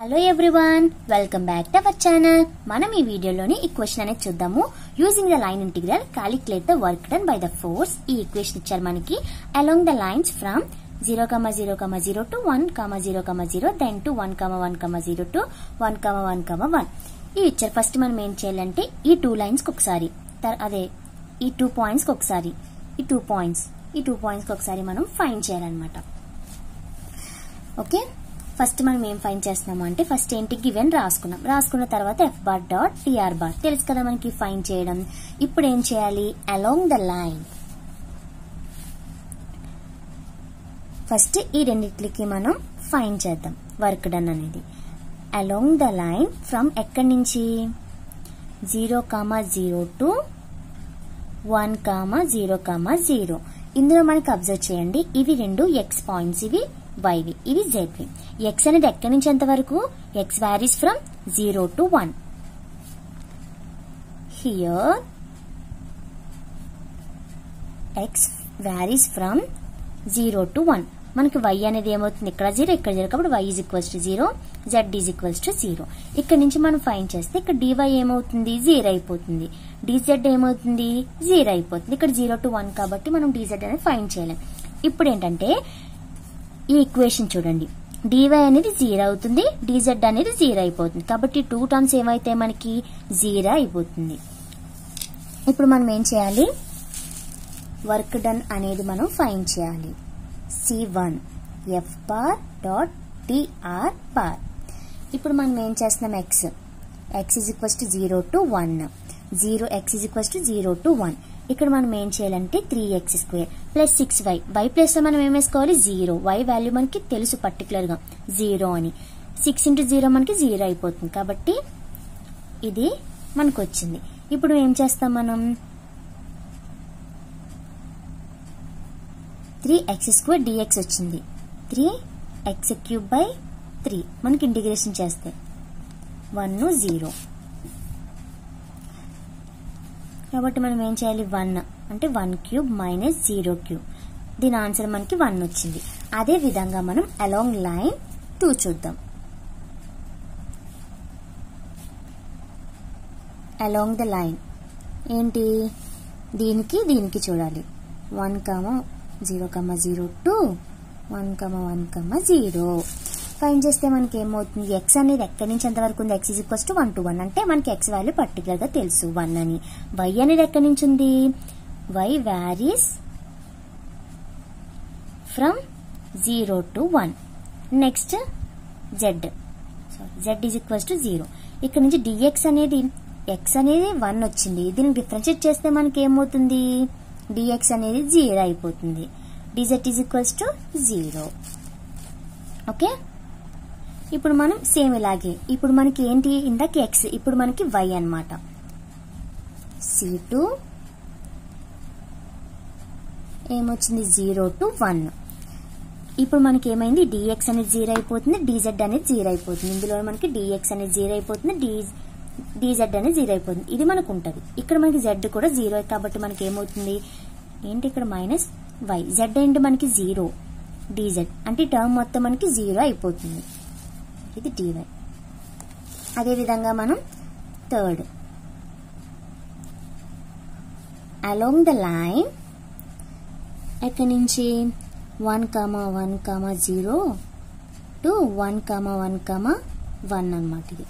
Hello everyone, welcome back to our channel. మనం ఈ వీడియోలోని ఈక్వేషన్ అనేది చూద్దాము. Using the line integral calculate the work done by the force. ఈ equation ఇచ్చారు మనకి. Along the lines from 0,0,0 to 1,0,0 then to 1,1,0 to 1,1,1 ఇవి ఇచ్చారు. ఫస్ట్ మనం ఏం చేయాలంటే ఈ 2 లైన్స్ కి ఒకసారి, అదే ఈ 2 పాయింట్స్ కి ఒకసారి, ఈ 2 పాయింట్స్ కి ఒకసారి మనం ఫైండ్ చేయాలన్నమాట. ఓకే, ఫస్ట్ మనం ఏం ఫైండ్ చేస్తున్నాము అంటే ఫస్ట్ ఏంటి గివెన్ రాసుకున్న తర్వాత F bar dot TR bar తెలుసు కదా మనకి ఫైండ్ చేయడం. ఇప్పుడు ఏం చేయాలి, అలాంగ్ ద లైన్ ఫస్ట్ ఈ రెండిట్లకి మనం ఫైండ్ చేద్దాం వర్క్ డన్ అనేది. అలాంగ్ ద లైన్ ఫ్రమ్ ఎక్కడి నుంచి 0,0 to 1,0,0. ఇందులో మనకి అబ్జర్వ్ చేయండి, ఇవి రెండు ఎక్స్ పాయింట్స్, ఇవి వైవి, ఇవి జెడ్వి. ఎక్స్ అనేది ఎక్కడి నుంచి ఎంత వరకు, X varies from 0 to 1. Here X varies from 0 to 1. మనకి y అనేది ఏమవుతుంది, ఇక్కడ 0 ఇక్కడ 0, కాబట్టి y is equals to 0, z is equals to 0. ఇక్కడ నుంచి మనం ఫైండ్ చేస్తే ఇక్కడ dy ఏమవుతుంది, 0 అయిపోతుంది, dz ఏమవుతుంది, 0 అయిపోతుంది. ఇక్కడ 0 to 1 కాబట్టి మనం dz అనేది ఫైండ్ చేయలేం. ఇప్పుడు ఏంటంటే ఈ ఈక్వేషన్ చూడండి, dy అనేది 0 అవుతుంది, dz అనేది 0 అయిపోతుంది. కాబట్టి 2 టర్మ్స్ ఏమైతే మనకి 0 అయిపోతుంది. ఇప్పుడు మనం ఏం చేయాలి, వర్క్ డన్ అనేది మనం ఫైండ్ చేయాలి. C1 F bar dot TR bar. ఇప్పుడు మనం ఏం చేస్తున్నాం, x is equals to 0 to 1, x is equals to 0 to 1. ఇక్కడ మనం ఏం చేయాలంటే 3x² plus 6y, y plus లో మనం ఏం వేసుకోవాలి 0, y వాల్యూ మనకి తెలుసు పర్టికులర్ గా 0 అని. 6 into 0 మనకి 0 అయిపోతుంది, కాబట్టి ఇది మనకు వచ్చింది. ఇప్పుడు ఏం చేస్తాం మనం, 3x² dx వచ్చింది, 3x³ 3 మనకి ఇంటిగ్రేషన్ చేస్తే 1 0. కాబట్టి మనం ఏం చేయాలి, 1 అంటే 1³ మైనస్ 0³ దీని ఆన్సర్ మనకి 1 వచ్చింది. అదే విధంగా మనం అలాంగ్ లైన్ 2 చూద్దాం. అలాంగ్ ద లైన్ ఏంటి, దీనికి చూడాలి, 1,0,0 to 1,1,0 ఫైండ్ చేస్తే మనకి ఏమవుతుంది, ఎక్స్ అనేది ఎక్కడి నుంచి ఎంత వరకు ఉంది, X is equals to 1 to 1 అంటే మనకి ఎక్స్ వాల్యూ పర్టికులర్ గా తెలుసు 1 అని. వై అనేది ఎక్కడి నుంచి ఉంది, y varies from 0 to 1. Next z is equals to 0. ఇక్కడ నుంచి డిఎక్స్ అనేది, ఎక్స్ అనేది 1 వచ్చింది, దీన్ని డిఫరెన్షియేట్ చేస్తే మనకి ఏమవుతుంది, డిఎక్స్ అనేది 0 అయిపోతుంది, dz is equals to 0. Okay, ఇప్పుడు మనం సేమ్ ఇలాగే, ఇప్పుడు మనకి ఏంటి, ఇందాక ఎక్స్, ఇప్పుడు మనకి వై అన్నమాట. C2 ఏమొచ్చింది 0 to 1. ఇప్పుడు మనకి ఏమైంది, డిఎక్స్ అనేది 0 అయిపోతుంది, డిజెడ్ అనేది 0 అయిపోతుంది. ఇందులో మనకి డిఎక్స్ అనేది 0 అయిపోతుంది, డిజెడ్ అనేది 0 అయిపోతుంది. ఇది మనకు ఉంటది. ఇక్కడ మనకి జెడ్ కూడా 0 కాబట్టి మనకి ఏమవుతుంది ఏంటి, ఇక్కడ మైనస్ వై, జెడ్ ఏంటి మనకి 0, డిజెడ్ అంటే టర్మ్ మొత్తం మనకి 0 అయిపోతుంది. ఇది dy. అదే విధంగా మనం థర్డ్, అలాంగ్ ద లైన్ ఎక్కడి నుంచి 1,1,0 to 1,1,1 అన్నమాట. ఇది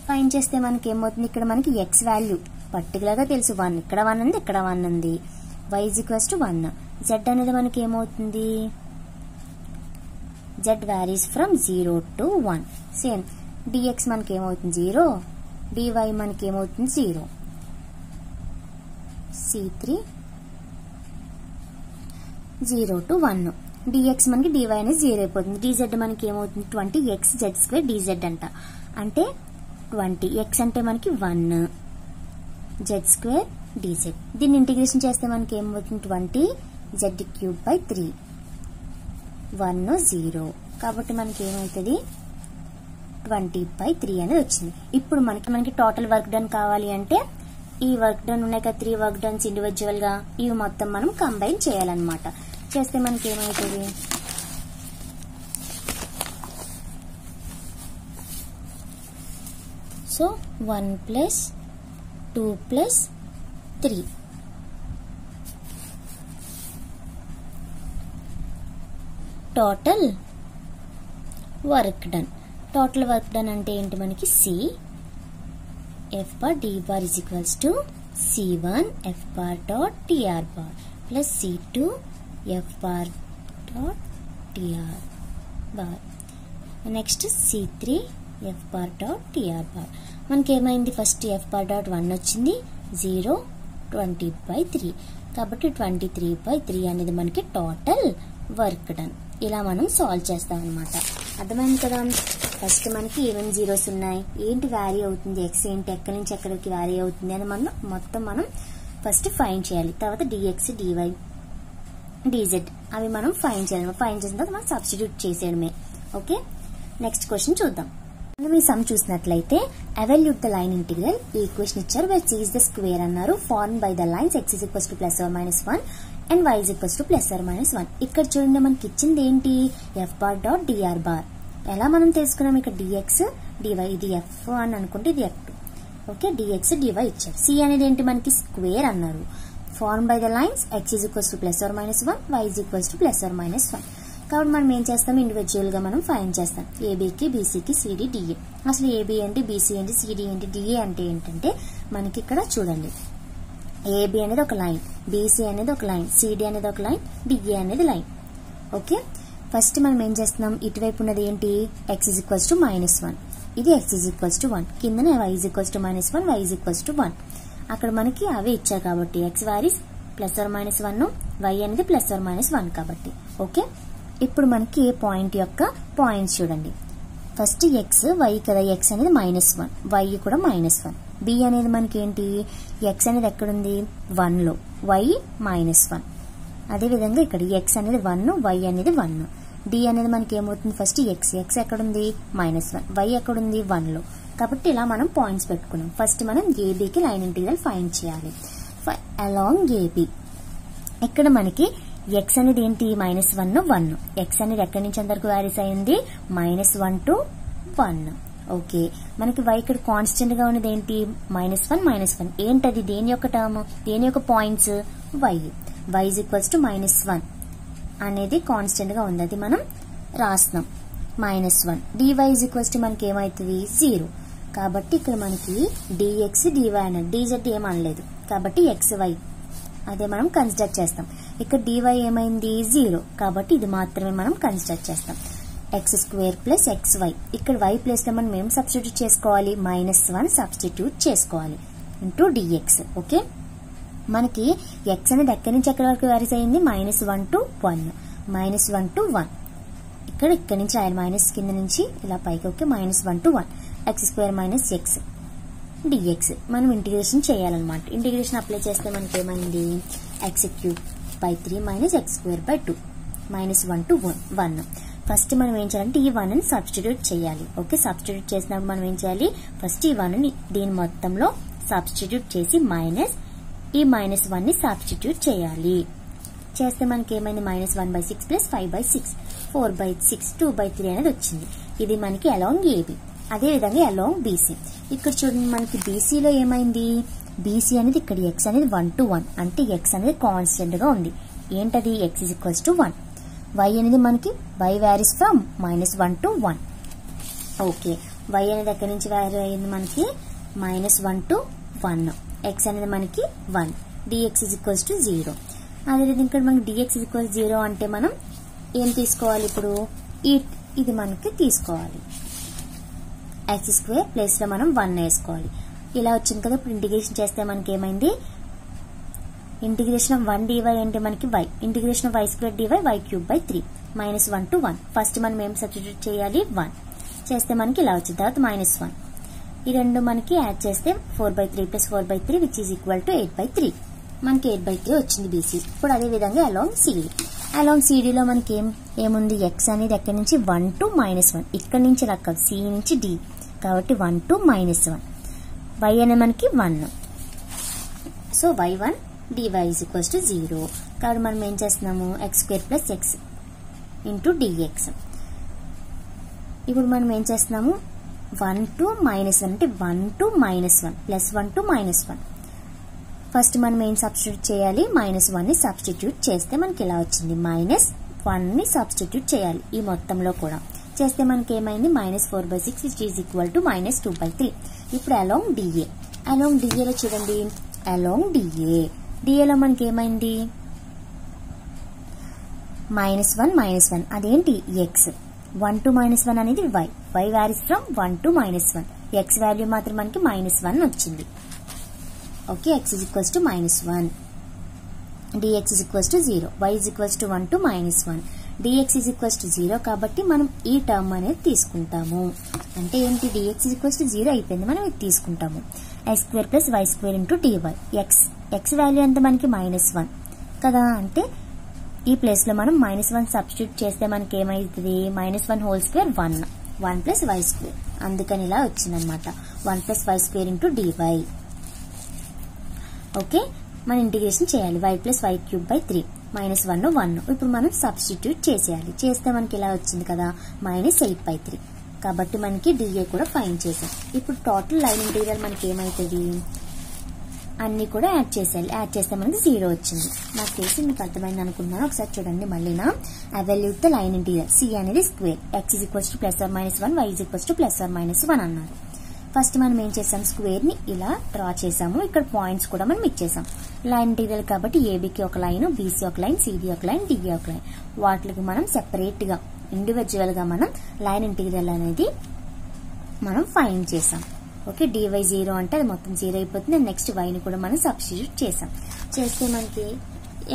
ఫైండ్ చేస్తే మనకి ఏమవుతుంది, ఇక్కడ మనకి ఎక్స్ వాల్యూ పర్టికులర్ గా తెలుసు 1, ఇక్కడ 1 ఉంది, ఇక్కడ 1 ఉంది, y is equals to 1. Z అనేది మనకి ఏమవుతుంది, z varies from 0 to 1. Same dx మనకి ఏమవుతుంది 0, dy మనకి ఏమవుతుంది 0. C3 0 to 1. dx మనకి dy అనేది 0 అయిపోతుంది, dz మనకి ఏమవుతుంది 20x z² dz అంట. అంటే 20x అంటే మనకి 1 z² dz. దీన్ని ఇంటిగ్రేషన్ చేస్తే మనకి ఏమవుతుంది 20 z³ 3 1 0. కాబట్టి మనకి ఏమవుతుంది 20/3 అనేది వచ్చింది. ఇప్పుడు మనకి టోటల్ వర్క్ డన్ కావాలి అంటే ఈ వర్క్ డన్ ఉన్నాయి కదా, 3 వర్క్ డన్స్ ఇండివిజువల్ గా, ఇవి మొత్తం మనం కంబైన్ చేయాలన్నమాట. చేస్తే మనకి ఏమవుతుంది, so 1 plus 2 plus 3 total work done. Total work done అంటే ఏంటి మనకి C F bar D bar is equals to C1 F bar dot TR bar plus C2 F bar dot TR bar. Next C3 F bar dot TR bar. మనకి ఏమైంది, first F bar dot 1 వచ్చింది, 0 20/3 కాబట్టి 23/3 అనేది మనకి total work done. ఇలా మనం solve చేస్తాం అనమాట. అర్థమైంది కదా. ఫస్ట్ మనకి ఏమేమి జీరోస్ ఉన్నాయి, ఏంటి వ్యారీ అవుతుంది, ఎక్స్ ఏంటి, ఎక్కడి నుంచి ఎక్కడికి వ్యారీ అవుతుంది అని మనం ఫస్ట్ ఫైండ్ చేయాలి. తర్వాత డిఎక్స్ డివై డిజెడ్ అవి మనం ఫైండ్ చేయాలి. ఫైండ్ చేసిన తర్వాత మనం సబ్స్టిట్యూట్ చేసేయడమే. ఓకే, నెక్స్ట్ క్వశ్చన్ చూద్దాం. మనం ఈ సమ్ చూసినట్లయితే ఎవాల్యూట్ ద లైన్ ఇంటిగ్రల్. ఈ ఈక్వేషన్ ఇచ్చారు, where c is the square అన్నారు. Form by the lines x is equals to plus or minus 1 and y is equals to plus or minus 1. ఇక్కడ చూడండి మనకి ఇచ్చింది ఏంటి, F bar dot DR bar. ఎలా మనం తెలుసుకున్నాం, ఇక్కడ డిఎక్స్ డివై, ఇది ఎఫ్ అని అనుకుంటే ఇది ఎఫ్2. ఓకే, డిఎక్స్ డివై ఇచ్చారు. సి అనేది ఏంటి మనకి స్క్వేర్ అన్నారు. Form by the lines x is equals to plus or minus 1 y is equals to plus or minus 1. కాబట్టి మనం ఏం చేస్తాం, ఇండివిజువల్ గా మనం ఫైండ్ చేస్తాం. ఏబీకి బీసీకి సిడి డిఏ. అసలు ఏబీ ఏంటి, బీసీ ఏంటి, సిడి ఏంటి, డిఏ అంటే ఏంటంటే మనకి ఇక్కడ చూడండి, ఏబీ అనేది ఒక లైన్, బీసీ అనేది ఒక లైన్, సిడి అనేది ఒక లైన్, డిఏ అనేది లైన్. ఓకే, ఫస్ట్ మనం ఏం చేస్తున్నాం, ఇటువైపు ఉన్నది ఏంటి, x is equals to -1, ఇది x is equals to 1, కిందనే y is equals to -1, y is equals to 1. అక్కడ మనకి అవే ఇచ్చారు కాబట్టి x varies plus or minus 1, y అనేది ప్లస్ ఆర్ మైనస్ 1 కాబట్టి. ఓకే, ఇప్పుడు మనకి ఏ పాయింట్ యొక్క పాయింట్స్ చూడండి. ఫస్ట్ ఎక్స్ వై కదా, ఎక్స్ అనేది -1, వై కూడా -1. బి అనేది మనకి ఏంటి, ఎక్స్ అనేది ఎక్కడుంది 1 లో, వై -1. అదేవిధంగా ఇక్కడ ఎక్స్ అనేది 1, వై అనేది 1. డి అనేది మనకి ఏమవుతుంది, ఫస్ట్ ఎక్స్ ఎక్కడుంది -1, వై ఎక్కడుంది 1 లో. కాబట్టి ఇలా మనం పాయింట్స్ పెట్టుకున్నాం. ఫస్ట్ మనం ఏబీకి లైన్ ఇంటిగ్రల్ ఫైండ్ చేయాలి. అలాంగ్ ఏబీ ఇక్కడ మనకి ఎక్స్ అనేది ఏంటి -1 1. ఎక్స్ అనేది ఎక్కడి నుంచి అంతవరకు వ్యారీస్ అయింది, -1 to 1. ఓకే, మనకి వై ఇక్కడ కాన్స్టెంట్ గా ఉన్నది ఏంటి, -1 -1. ఏంటది, దేని యొక్క టర్మ్, దేని యొక్క points, y. Y is equals to -1 అనేది కాన్స్టెంట్ గా ఉంది, అది మనం రాస్తున్నాం. -1 డివై ఈజ్ ఈక్వల్స్ టు మనకి ఏమైతుంది 0. కాబట్టి ఇక్కడ మనకి డిఎక్స్ డివై అన్నది, డిజెడ్ ఏమనలేదు కాబట్టి ఎక్స్ వై అదే మనం కన్సిడర్ చేస్తాం. ఇక్కడ డివై ఏమైంది 0 కాబట్టి ఇది మాత్రమే మనం కన్సిడర్ చేస్తాం. x² plus xy. ఇక్కడ y ప్లేస్ లో మనం ఏం సబ్స్టిట్యూట్ చేసుకోవాలి, -1 సబ్స్టిట్యూట్ చేసుకోవాలి ఇంటూ dx. ఓకే, మనకి x అనేది ఎక్కడి నుంచి ఎక్కడి వరకు వ్యారీస్ అయింది, -1 to 1, -1 to 1. ఇక్కడ నుంచి రాయాలి, మైనస్ కింద నుంచి ఇలా పైకి. Okay, -1 to 1 x² - x dx మనం ఇంటిగ్రేషన్ చేయాలన్నమాట. ఇంటిగ్రేషన్ అప్లై చేస్తే మనకి ఏమైంది, x³/3 x²/2 -1 to 1. ఫస్ట్ మనం ఏం చేయాలంటే ఈ 1 ని సబ్స్టిట్యూట్ చేయాలి. ఓకే, సబ్స్టిట్యూట్ చేసినప్పుడు మనం ఏం చేయాలి, ఫస్ట్ ఈ 1 ని దీని మొత్తంలో సబ్స్టిట్యూట్ చేసి ఈ -1 ని సబ్స్టిట్యూట్ చేయాలి. చేస్తే మనకి ఏమైంది, -1/6 ప్లస్ 5/6 4/6 2/3 అనేది వచ్చింది. ఇది మనకి అలాంగ్ ఏబీ. అదే విధంగా అలాంగ్ బీసీ. ఇక్కడ చూడండి మనకి బీసీలో ఏమైంది, బీసీ అనేది ఇక్కడ ఎక్స్ అనేది 1 to 1 అంటే ఎక్స్ అనేది కాన్స్టెంట్ గా ఉంది. ఏంటది, x is equals to 1. y అనేది మనకి y varies from -1 to 1. Okay, y అనేది ఎక్కడి నుంచి వ్యారీ అయింది మనకి -1 to 1. x అనేది మనకి 1. dx is equals to 0. అదేవిధంగా ఇక్కడ మనకి dx is equals to 0 అంటే మనం ఏం తీసుకోవాలి, ఇప్పుడు ఇది మనకి తీసుకోవాలి. x² ప్లేస్ లో మనం 1 వేసుకోవాలి. ఇలా వచ్చింది కదా. ఇప్పుడు ఇంటిగ్రేషన్ చేస్తే మనకి ఏమైంది, ఇంటిగ్రేషన్ ఆఫ్ 1 dy అంటే మనకి y, integration of y² dy y³/3 -1 to 1. First మనం ఏం సబ్స్టిట్యూట్ చేయాలి, 1 చేస్తే మనకి ఇలా వచ్చింది. తర్వాత -1 ఈ రెండు మనకి యాడ్ చేస్తే 4/3 plus 4/3 which is equal to 8/3. మనకి 8/3 వచ్చింది బీసీ. ఇప్పుడు అదే విధంగా అలాంగ్ సిడి. అలాంగ్ సిడిలో మనకి ఏముంది, ఎక్స్ అనేది ఎక్కడి నుంచి 1 to -1, ఇక్కడ నుంచి రకం సి నుంచి డి కాబట్టి 1 to -1. y అనేది మనకి 1. So y1 dy is equals to 0. కాబట్టి మనం ఏం చేస్తున్నాము, x² plus x into dx. ఇప్పుడు మనం ఏం చేస్తున్నాము, 1 to -1 అంటే 1 to -1 +1 to -1. ఫస్ట్ మనం ఏం సబ్స్టిట్యూట్ చేయాలి, -1 ని సబ్స్టిట్యూట్ చేస్తే మనకి ఇలా వచ్చింది. -1 ని సబ్స్టిట్యూట్ చేయాలి ఈ మొత్తంలో కూడా. చేస్తే మనకి ఏమైంది, -4/6 which is equal to -2/3. ఇప్పుడు along DA లో చూడండి, along DA లో మనకి ఏమైంది, -1 అదేంటి x, 1 to -1 అనేది y varies from 1 to -1, x value మాత్రం మనకి -1 వచ్చింది. Okay, x is equals to -1, dx is equals to 0, y is equals to 1 to -1, dx is equals to 0. కాబట్టి మనం ఈ టర్మ్ అనేది తీసుకుంటాము. అంటే ఏంటి, dx is equals to 0 అయిపోయింది, మనం ఇది తీసుకుంటాము. x² + y² into dy. x value ఎంత మనకి -1 కదా, అంటే ఈ ప్లేస్ లో మనం -1 సబ్స్టిట్యూట్ చేస్తే మనకి ఏమైతుంది, -1 whole square 1 + y², అందుకని ఇలా వచ్చిందనమాట. 1 + y² into dy. ఓకే, మనం ఇంటిగ్రేషన్ చేయాలి. y + y³ 3 -1 ఇప్పుడు మనం సబ్స్టిట్యూట్ చేసేయాలి. చేస్తే మనకి ఇలా వచ్చింది కదా, -8/3. కాబట్టి మనకి dA కూడా ఫైండ్ చేసాం. ఇప్పుడు టోటల్ లైన్ ఇంటీరియర్ మనకి ఏమైతుంది, అన్ని కూడా యాడ్ చేసేయాలి. యాడ్ చేస్తే మనకి 0 వచ్చింది. నాకు తెలిసి మీకు అర్థమైంది అనుకుంటున్నాను. ఒకసారి చూడండి మళ్ళీనా. Evaluate the line interior. C అనేది square, x is equals to +or-1, y is equals to +or-1 అన్నారు. ఫస్ట్ మనం ఏం చేసాం, స్క్వేర్ ని ఇలా డ్రా చేసాము. ఇక్కడ పాయింట్స్ కూడా మనం ఇచ్చేసాం. లైన్ ఇంటీరియర్ కాబట్టి ఏబీకి ఒక లైన్, బీసీ ఒక లైన్, సిడి ఒక లైన్, డిఏ ఒక లైన్. వాటికి మనం సెపరేట్ గా ఇండివిజువల్ గా మనం లైన్ ఇంటీరియర్ అనేది మనం ఫైండ్ చేసాం. ఓకే, dy 0 అంటే అది మొత్తం 0 అయిపోతుంది. నెక్స్ట్ y ని కూడా మనం సబ్స్టిట్యూట్ చేసాం. చేస్తే మనకి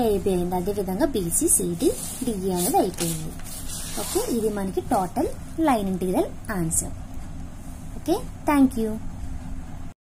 ఏబీ అయింది. అదేవిధంగా బీసీ, సిడి, డిఏ అనేది అయిపోయింది. ఓకే, ఇది మనకి total line interior answer. Okay, thank you.